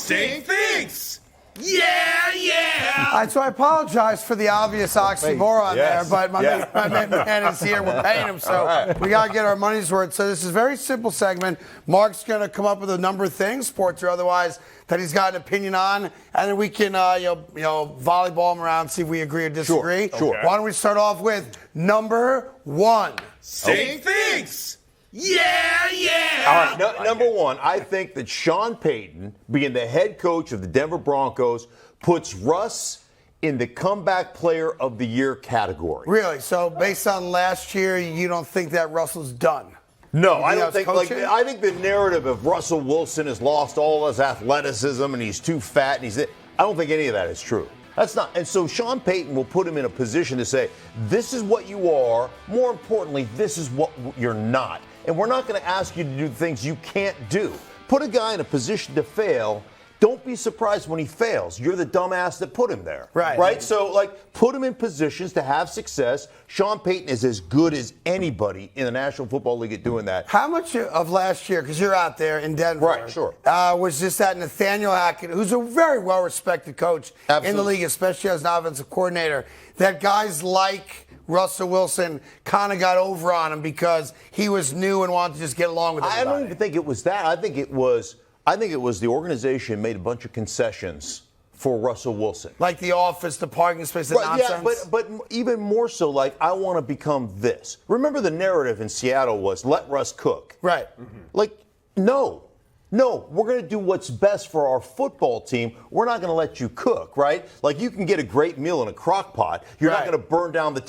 Stinky Things. Yeah. All right, so I apologize for the obvious oxymoron there, but my man is here. We're paying him, so we got to get our money's worth. So this is a very simple segment. Mark's going to come up with a number of things, sports or otherwise, that he's got an opinion on, and then we can volleyball him around, see if we agree or disagree. Sure. Why don't we start off with number one? Stinky Things. Yeah. All right, number one, I think that Sean Payton, being the head coach of the Denver Broncos, puts Russ in the comeback player of the year category. Really? So based on last year, you don't think that Russell's done? No, I don't think. Coaching? I think the narrative of Russell Wilson has lost all his athleticism and he's too fat and I don't think any of that is true. That's not. And so Sean Payton will put him in a position to say, this is what you are. More importantly, this is what you're not. And we're not going to ask you to do things you can't do. Put a guy in a position to fail. Don't be surprised when he fails. You're the dumbass that put him there. Right? So, put him in positions to have success. Sean Payton is as good as anybody in the National Football League at doing that. How much of last year, because you're out there in Denver, right, sure. Was just that Nathaniel Hackett, who's a very well-respected coach in the league, especially as an offensive coordinator, that guys like Russell Wilson kind of got over on him because he was new and wanted to just get along with everybody? I don't even think it was that. I think it was the organization made a bunch of concessions for Russell Wilson. Like the office, the parking space, the nonsense? Yeah, but even more so, I want to become this. Remember the narrative in Seattle was, let Russ cook. Right. Mm-hmm. No, we're going to do what's best for our football team. We're not going to let you cook, right? You can get a great meal in a crock pot. You're not going to burn down the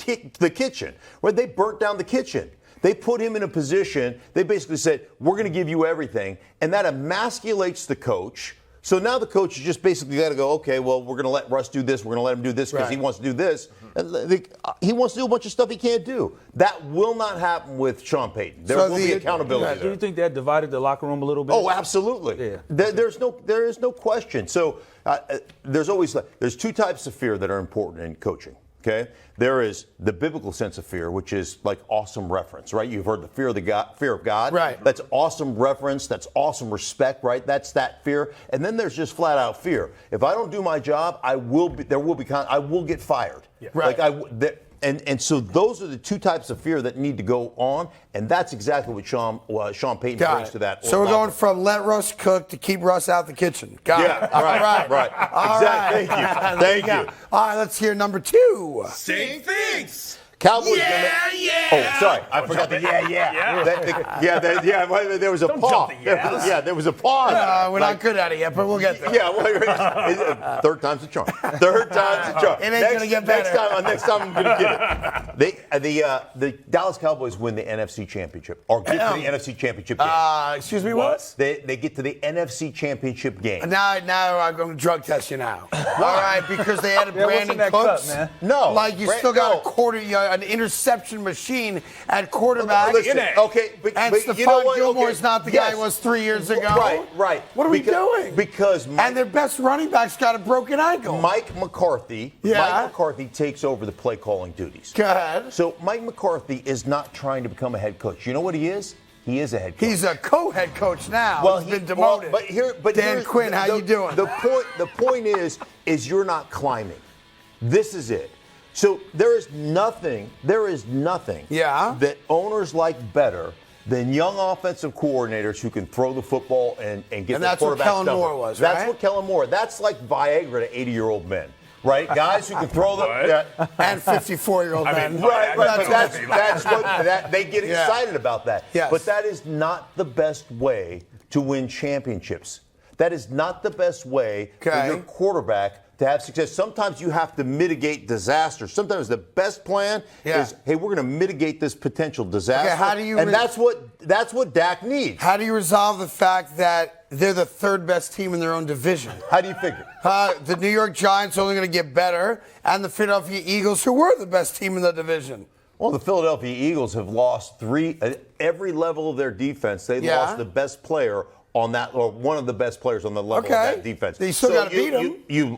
kitchen. Right? They burnt down the kitchen. They put him in a position, they basically said, we're going to give you everything, and that emasculates the coach. So now the coach has just basically got to go, okay, well, we're going to let Russ do this, we're going to let him do this because he wants to do this. He wants to do a bunch of stuff he can't do. That will not happen with Sean Payton. There will be accountability there. Do you think that divided the locker room a little bit? Oh, absolutely. Yeah. There is no question. So there's two types of fear that are important in coaching. Okay, there is the biblical sense of fear, which is awesome reverence, right? You've heard the fear of God, right? That's awesome reverence. That's awesome respect, right? That's that fear. And then there's just flat out fear. If I don't do my job, I will get fired. Yeah. Right. And so those are the two types of fear that need to go on, and that's exactly what Sean Payton brings to that. So we're going from let Russ cook to keep Russ out the kitchen. Got it. All right. Exactly. Right. Thank you. All right, let's hear number two. Stinky Things. Cowboys. Yeah. Oh, sorry. I forgot the there was a pause. There was a pause. We're not good at it yet, but we'll get there. Yeah, third time's a charm. It ain't going to get better. Next time I'm going to get it. The Dallas Cowboys win the NFC Championship, or get to the NFC Championship game. Excuse me, what? They get to the NFC Championship game. Now I'm going to drug test you now. All right, because they had Brandon Cooks. Man? No. You still got a quarter, an interception machine at quarterback. Listen, okay, and Stephon Gilmore's not the guy he was 3 years ago. Right. What are we doing? Because and their best running back's got a broken ankle. Mike McCarthy takes over the play calling duties. Go ahead. So Mike McCarthy is not trying to become a head coach. You know what he is? He is a head coach. He's a co-head coach now. Well, he's been demoted. But Dan Quinn, how you doing? The point is you're not climbing. This is it. So there is nothing that owners like better than young offensive coordinators who can throw the football and get the quarterback. And that's what Kellen Moore was, right? That's what Kellen Moore. That's like Viagra to 80-year-old men, right? Guys who can throw and 54-year-old men. Right. But that's what they get excited about that. Yes. But that is not the best way to win championships. That is not the best way for your quarterback to have success. Sometimes you have to mitigate disaster. Sometimes the best plan is, hey, we're going to mitigate this potential disaster. Okay, how do you that's what Dak needs. How do you resolve the fact that they're the third best team in their own division? How do you figure? The New York Giants are only going to get better, and the Philadelphia Eagles, who were the best team in the division. Well, the Philadelphia Eagles have lost every level of their defense. They lost the best player on that, or one of the best players on the level of that defense. You still got to beat them.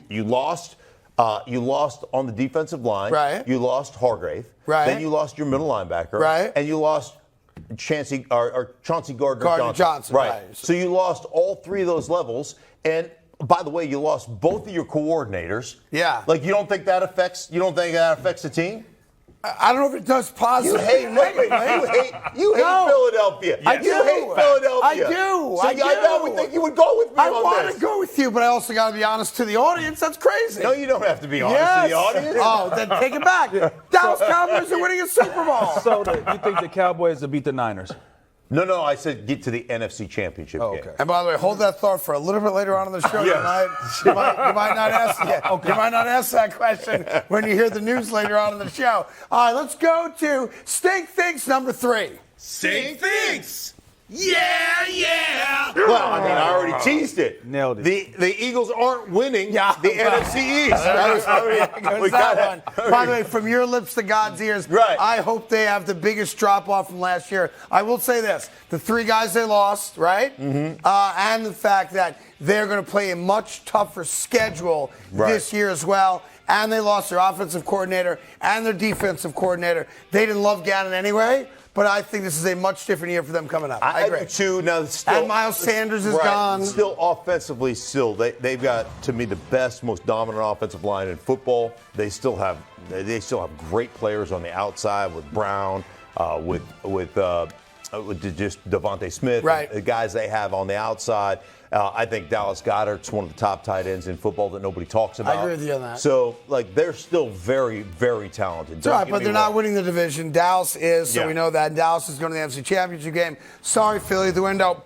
You lost on the defensive line. Right. You lost Hargrave. Right. Then you lost your middle linebacker. Right. And you lost Chauncey Gardner-Johnson. Right. So you lost all three of those levels. And by the way, you lost both of your coordinators. Yeah. Like, you don't think that affects the team? I don't know if it does positive. You hate Philadelphia. I do. You hate Philadelphia. I do. So I thought we think you would go with me I on want this. to go with you, but I also got to be honest to the audience. That's crazy. No, you don't have to be honest to the audience. Oh, then take it back. Dallas Cowboys are winning a Super Bowl. So you think the Cowboys will beat the Niners? No, I said get to the NFC Championship game. Okay. And by the way, hold that thought for a little bit later on in the show. You might not ask. You might not ask that question when you hear the news later on in the show. All right, let's go to Stinky Things number 3. Stinky Things. Yeah. Well, I mean, I already teased it. Nailed it. The Eagles aren't winning the NFC East. By the way, from your lips to God's ears, Right. I hope they have the biggest drop-off from last year. I will say this. The 3 guys they lost, right? Mm-hmm. And the fact that they're going to play a much tougher schedule this year as well. And they lost their offensive coordinator and their defensive coordinator. They didn't love Gannon anyway. But I think this is a much different year for them coming up. I agree. do too. Now, still, and Miles Sanders is gone. Still offensively, they've got, to me, the best, most dominant offensive line in football. They still have great players on the outside with Brown, with just Devontae Smith, the guys they have on the outside. I think Dallas Goedert's one of the top tight ends in football that nobody talks about. I agree with you on that. So, they're still very, very talented. That's right, but they're not winning the division. Dallas is, so we know that. Dallas is going to the NFC Championship game. Sorry, Philly, the window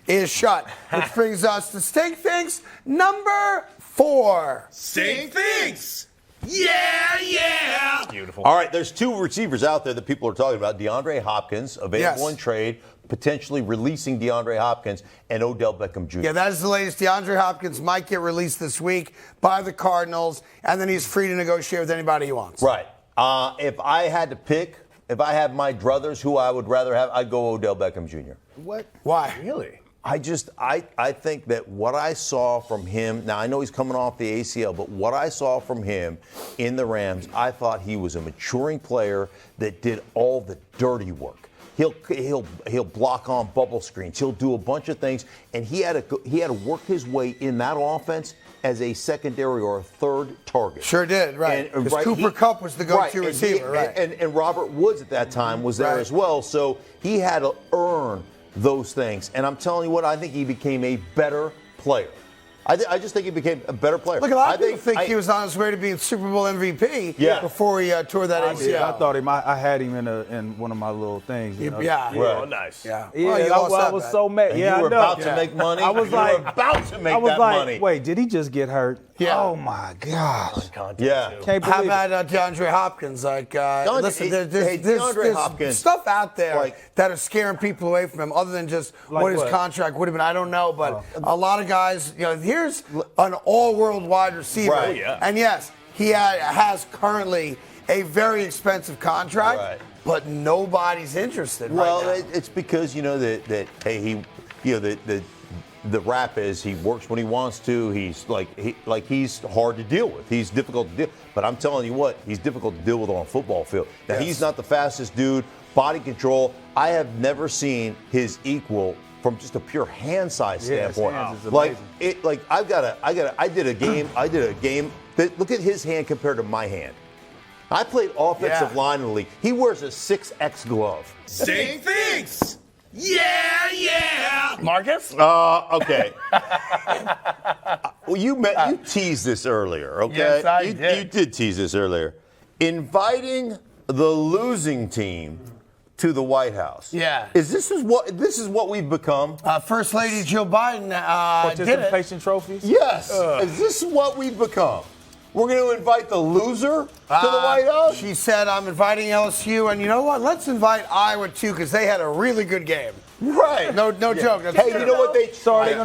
is shut. Which brings us to Stinky Things number 4. Stinky Things. Yeah. Beautiful. All right, there's 2 receivers out there that people are talking about. DeAndre Hopkins, available in trade, potentially releasing DeAndre Hopkins, and Odell Beckham Jr. Yeah, that is the latest. DeAndre Hopkins might get released this week by the Cardinals, and then he's free to negotiate with anybody he wants. Right. If I had to pick, if I had my druthers who I would rather have, I'd go Odell Beckham Jr. What? Why? Really? I think that what I saw from him, now I know he's coming off the ACL, but what I saw from him in the Rams, I thought he was a maturing player that did all the dirty work. He'll block on bubble screens. He'll do a bunch of things, and he had to work his way in that offense as a secondary or a third target. Sure did, right. Because Cooper Kupp was the go-to receiver, right. And Robert Woods at that time was there as well, so he had to earn those things. And I'm telling you what, I think he became a better player. I just think he became a better player. Look, a lot of people think he was on his way to being Super Bowl MVP before he tore that ACL. I thought I had him in one of my little things. You know? Yeah. Right. Nice. Yeah. I was so mad. And you were about to make money. I was like, about to make that money. Wait, did he just get hurt? Yeah. Oh my gosh. Yeah. Can't How believe it. about DeAndre Hopkins? Listen, there's DeAndre Hopkins, stuff out there that are scaring people away from him, other than just what his contract would have been. I don't know, but a lot of guys, here's an all-world wide receiver, and yes, he has currently a very expensive contract, but nobody's interested. Well, right now. it's because the rap is he works when he wants to. He's he's hard to deal with. He's difficult to deal. But I'm telling you what, he's difficult to deal with on a football field. Now he's not the fastest dude. Body control. I have never seen his equal from just a pure hand size standpoint. I did a game. Look at his hand compared to my hand. I played offensive line in the league. He wears a 6X glove. Stinky Things. Yeah. Marcus? Okay. Well, you teased this earlier, okay? Yes, I did. You did tease this earlier. Inviting the losing team to the White House. Yeah. This is what we've become? First Lady Jill Biden did it. Participation trophies? Yes. Is this what we've become? We're going to invite the loser to the White House? She said, I'm inviting LSU, and you know what? Let's invite Iowa, too, because they had a really good game. Right. No joke. That's hey, you know what? They tried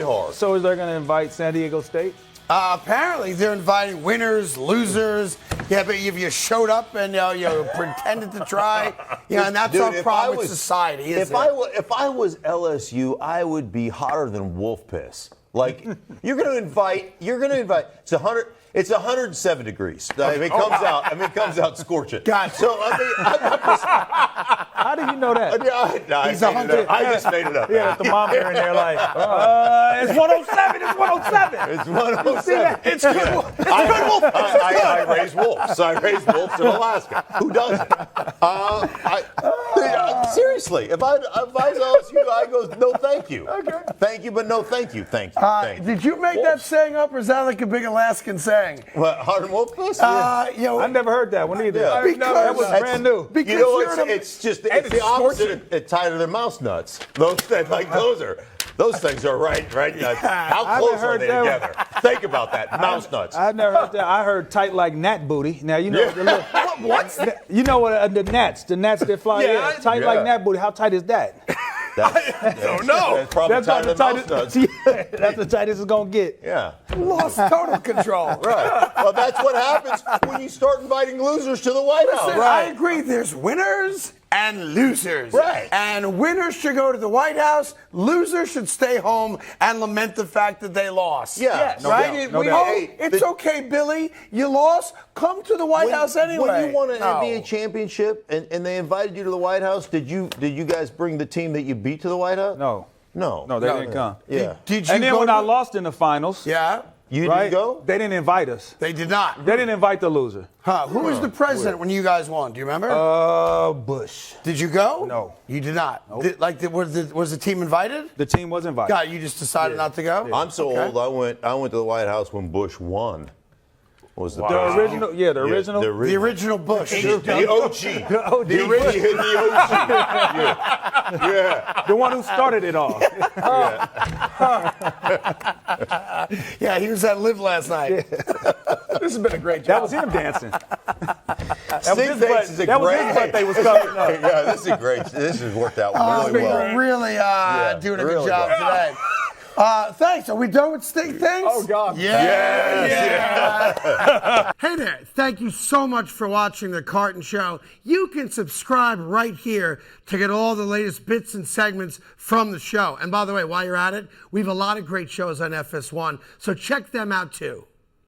hard. So is they going to invite San Diego State? Apparently, they're inviting winners, losers. Yeah, but if you showed up and you pretended to try, and that's our problem with society. If I was LSU, I would be hotter than wolf piss. Like you're going to invite. It's 107 degrees. It comes out scorching. God. So How do you know that? I just made it up. Yeah, the thermometer in there like, it's 107. It's 107. It's 107. It's good. I raise wolves. I raise wolves in Alaska. Who doesn't? Seriously, if I was you, I go, no, thank you. Okay. Thank you, but no, thank you. Thank you. Thank you. Did you make that saying up, or is that like a big Alaskan saying? What, hard and wolf fist? I never heard that one either. Yeah. That was brand new. Because You know, it's the opposite. It's tied to their mouse nuts. Those things are right nuts. How close are they together? Think about that. Mouse nuts. I never heard that. I heard tight like gnat booty. Now you know What? You know what the gnats that fly in. Tight like gnat booty. How tight is that? I don't know. It's probably tighter than mouse nuts. That's the tightest it's gonna get. Yeah. Lost total control. Right. Well, that's what happens when you start inviting losers to the White House. Listen, I agree. There's winners and losers. Right. And winners should go to the White House. Losers should stay home and lament the fact that they lost. Yeah. Yes, No right? doubt. It's okay, Billy. You lost. Come to the White House anyway. When you won an NBA championship and they invited you to the White House, did you guys bring the team that you beat to the White House? No, they didn't come. Yeah. Did you And then go when to I lost in the finals, Yeah. You right? didn't go? They didn't invite us. They did not. They didn't invite the loser. Who was the president when you guys won? Do you remember? Bush. Did you go? No. You did not. Nope. Was the team invited? The team was invited. God, you just decided not to go? I'm so old. I went to the White House when Bush won. Was the The original, the original. The original Bush. The OG. The OG. The OG. Yeah. The one who started it all. Yeah, he was at Live last night. This has been a great job. That was him dancing. Stinky Things is a that was great. his birthday was coming up. Yeah, this is great. This has worked out really well. Really doing a good really job well. today. Thanks. Are we done with Stink Things? Oh, God. Yeah. Hey there. Thank you so much for watching The Carton Show. You can subscribe right here to get all the latest bits and segments from the show. And by the way, while you're at it, we have a lot of great shows on FS1, so check them out too.